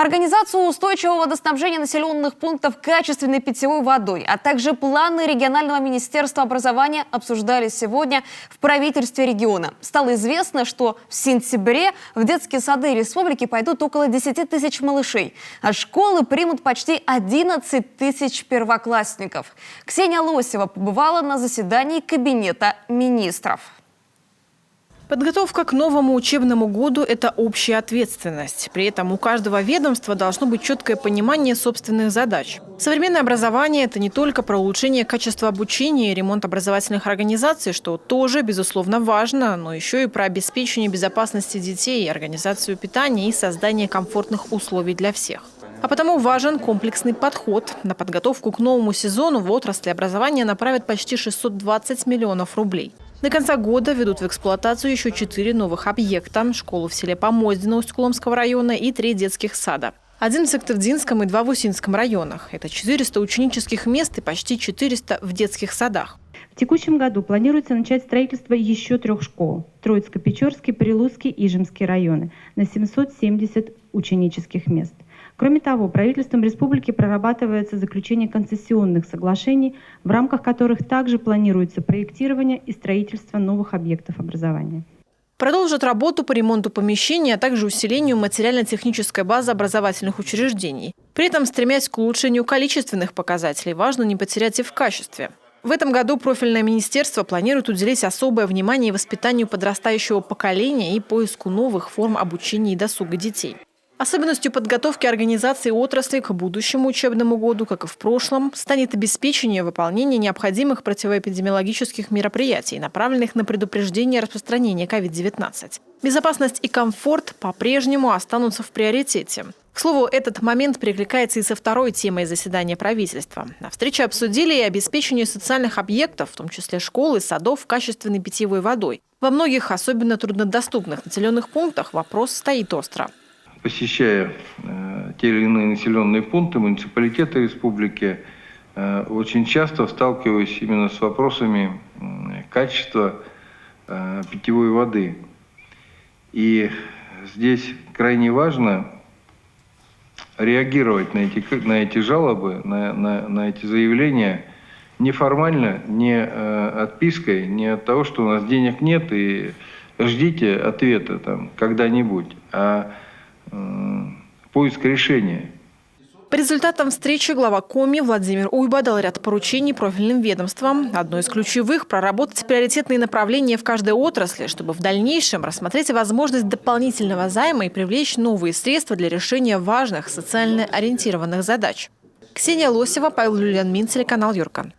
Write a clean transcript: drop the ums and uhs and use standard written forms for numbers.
Организацию устойчивого водоснабжения населенных пунктов качественной питьевой водой, а также планы регионального министерства образования обсуждали сегодня в правительстве региона. Стало известно, что в сентябре в детские сады республики пойдут около 10 тысяч малышей, а школы примут почти 11 тысяч первоклассников. Ксения Лосева побывала на заседании Кабинета министров. Подготовка к новому учебному году – это общая ответственность. При этом у каждого ведомства должно быть четкое понимание собственных задач. Современное образование – это не только про улучшение качества обучения и ремонт образовательных организаций, что тоже, безусловно, важно, но еще и про обеспечение безопасности детей, организацию питания и создание комфортных условий для всех. А потому важен комплексный подход. На подготовку к новому сезону в отрасли образования направят почти 620 миллионов рублей. До конца года ведут в эксплуатацию еще 4 новых объекта – школу в селе Помоздино Усть-Куломского района и 3 детских сада. 1 в Сыктывдинском и 2 в Усинском районах. Это 400 ученических мест и почти 400 в детских садах. В текущем году планируется начать строительство еще 3 школ – Троицко-Печорский, Прилузский и Ижемский районы на 770 ученических мест. Кроме того, правительством республики прорабатывается заключение концессионных соглашений, в рамках которых также планируется проектирование и строительство новых объектов образования. Продолжат работу по ремонту помещений, а также усилению материально-технической базы образовательных учреждений. При этом, стремясь к улучшению количественных показателей, важно не потерять и в качестве. В этом году профильное министерство планирует уделить особое внимание воспитанию подрастающего поколения и поиску новых форм обучения и досуга детей. Особенностью подготовки организации отрасли к будущему учебному году, как и в прошлом, станет обеспечение выполнения необходимых противоэпидемиологических мероприятий, направленных на предупреждение распространения COVID-19. Безопасность и комфорт по-прежнему останутся в приоритете. К слову, этот момент перекликается и со второй темой заседания правительства. На встрече обсудили и обеспечение социальных объектов, в том числе школ и садов, качественной питьевой водой. Во многих, особенно труднодоступных населенных пунктах, вопрос стоит остро. Посещая те или иные населенные пункты, муниципалитеты республики, очень часто сталкиваюсь именно с вопросами качества питьевой воды. И здесь крайне важно реагировать на эти жалобы, на эти заявления неформально, не отпиской, не от того, что у нас денег нет и ждите ответа там когда-нибудь, а поиск решения. По результатам встречи глава Коми Владимир Уйба дал ряд поручений профильным ведомствам. Одно из ключевых – проработать приоритетные направления в каждой отрасли, чтобы в дальнейшем рассмотреть возможность дополнительного займа и привлечь новые средства для решения важных социально ориентированных задач. Ксения Лосева, Павел Люлянмин, телеканал Юрка.